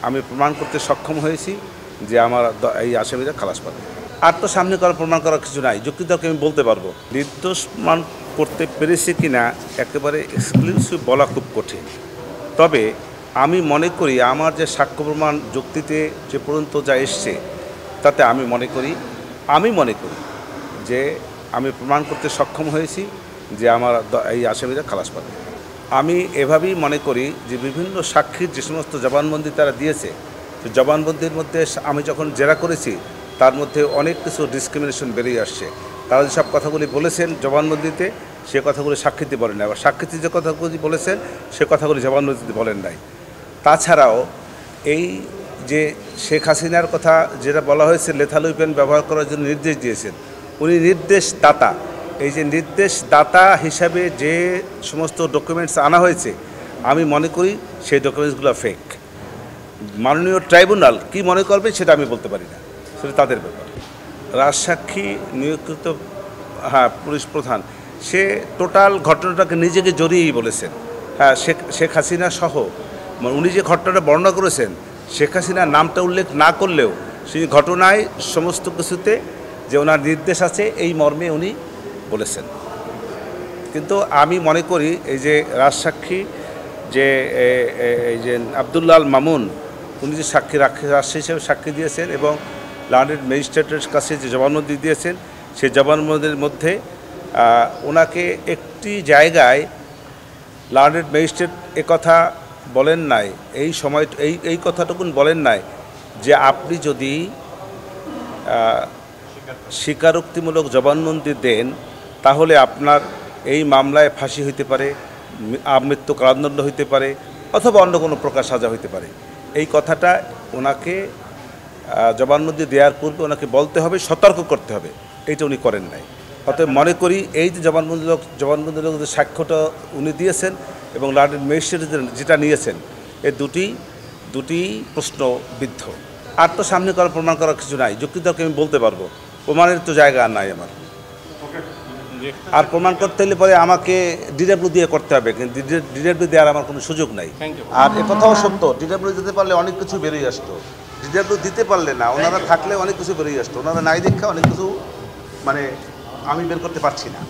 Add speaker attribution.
Speaker 1: আমি প্রমাণ করতে সক্ষম হয়েছি যে আমার এই আসামিরা খালাস পাবে। আর তো সামনে করা প্রমাণ করার কিছু নাই, যুক্তিতর্কে আমি বলতে পারবো। নির্দোষ প্রমাণ করতে পেরেছি কিনা একেবারে এক্সক্লুসিভ বলা খুব কঠিন, তবে আমি মনে করি আমার যে সাক্ষ্য প্রমাণ যুক্তিতে যে পর্যন্ত যা এসছে তাতে আমি মনে করি যে আমি প্রমাণ করতে সক্ষম হয়েছি যে আমার এই আসামিরা খালাস পাবে। আমি এভাবেই মনে করি যে বিভিন্ন সাক্ষীর যে সমস্ত জবানবন্দি তারা দিয়েছে, জবানবন্দির মধ্যে আমি যখন জেরা করেছি তার মধ্যে অনেক কিছু ডিসক্রিমিনেশন বেরিয়ে আসছে। তারা যেসব কথাগুলি বলেছেন জবানবন্দিতে সে কথাগুলি সাক্ষীতে বলেন নাই, আবার সাক্ষীতে যে কথাগুলি বলেছেন সে কথাগুলি জবানবন্দিতে বলেন নাই। তাছাড়াও এই যে শেখ হাসিনার কথা যেটা বলা হয়েছে লেথাল ওয়েপন ব্যবহার করার জন্য নির্দেশ দিয়েছেন, উনি নির্দেশদাতা। এই যে নির্দেশদাতা হিসাবে যে সমস্ত ডকুমেন্টস আনা হয়েছে আমি মনে করি সেই ডকুমেন্টসগুলো ফেক। মাননীয় ট্রাইব্যুনাল কি মনে করবে সেটা আমি বলতে পারি না, সেটা তাদের ব্যাপার। রাজসাক্ষী নিয়োগকৃত পুলিশ প্রধান সে টোটাল ঘটনাটাকে নিজেকে জড়িয়েই বলেছেন। শেখ হাসিনা সহ উনি যে ঘটনাটা বর্ণনা করেছেন শেখ হাসিনার নামটা উল্লেখ না করলেও সেই ঘটনায় সমস্ত কিছুতে যে ওনার নির্দেশ আছে এই মর্মে উনি বলেছেন। কিন্তু আমি মনে করি এই যে রাজসাক্ষী যে এই যে আব্দুল্লাহ আল মামুন উনি যে রাজসাক্ষী হিসেবে সাক্ষী দিয়েছেন এবং লার্নেড ম্যাজিস্ট্রেটের কাছে যে জবানবন্দি দিয়েছেন সেই জবানবন্দির মধ্যে ওনাকে একটি জায়গায় লার্নেড ম্যাজিস্ট্রেট একথা বলেন নাই, এই সময় এই কথাটুকুন বলেন নাই যে আপনি যদি স্বীকারোক্তিমূলক জবানবন্দি দেন তাহলে আপনার এই মামলায় ফাঁসি হইতে পারে, মৃত্যু কারাদণ্ড হইতে পারে অথবা অন্য কোনো প্রকার সাজা হইতে পারে। এই কথাটা ওনাকে জবানবন্দি দেওয়ার পূর্বে ওনাকে বলতে হবে, সতর্ক করতে হবে, এইটা উনি করেন নাই। অতএব মনে করি এই যে জবানবন্দিমূলক যে সাক্ষ্যটা উনি দিয়েছেন এবং লার্নেড ম্যাজিস্ট্রেট যেটা নিয়েছেন এই দুটি প্রশ্নবিদ্ধ। আর তো সামনে করা প্রমাণ করার কিছু নাই, যুক্তিতর্কে আমি বলতে পারবো, প্রমাণের তো জায়গা আর নাই আমার। আর প্রমাণ করতে হলে পরে আমাকে ডিডাব্লিউ দিয়ে করতে হবে, কিন্তু ডিডাব্লিউ দেওয়ার আমার কোনো সুযোগ নাই। আর একথাও সত্য, ডিডাব্লিউ দিতে পারলে অনেক কিছু বেরিয়ে আসতো, ডিডাব্লিউ দিতে পারলে না, ওনারা থাকলে অনেক কিছু বেরিয়ে আসতো, ওনারা নাই দেখা অনেক কিছু মানে আমি বের করতে পারছি না।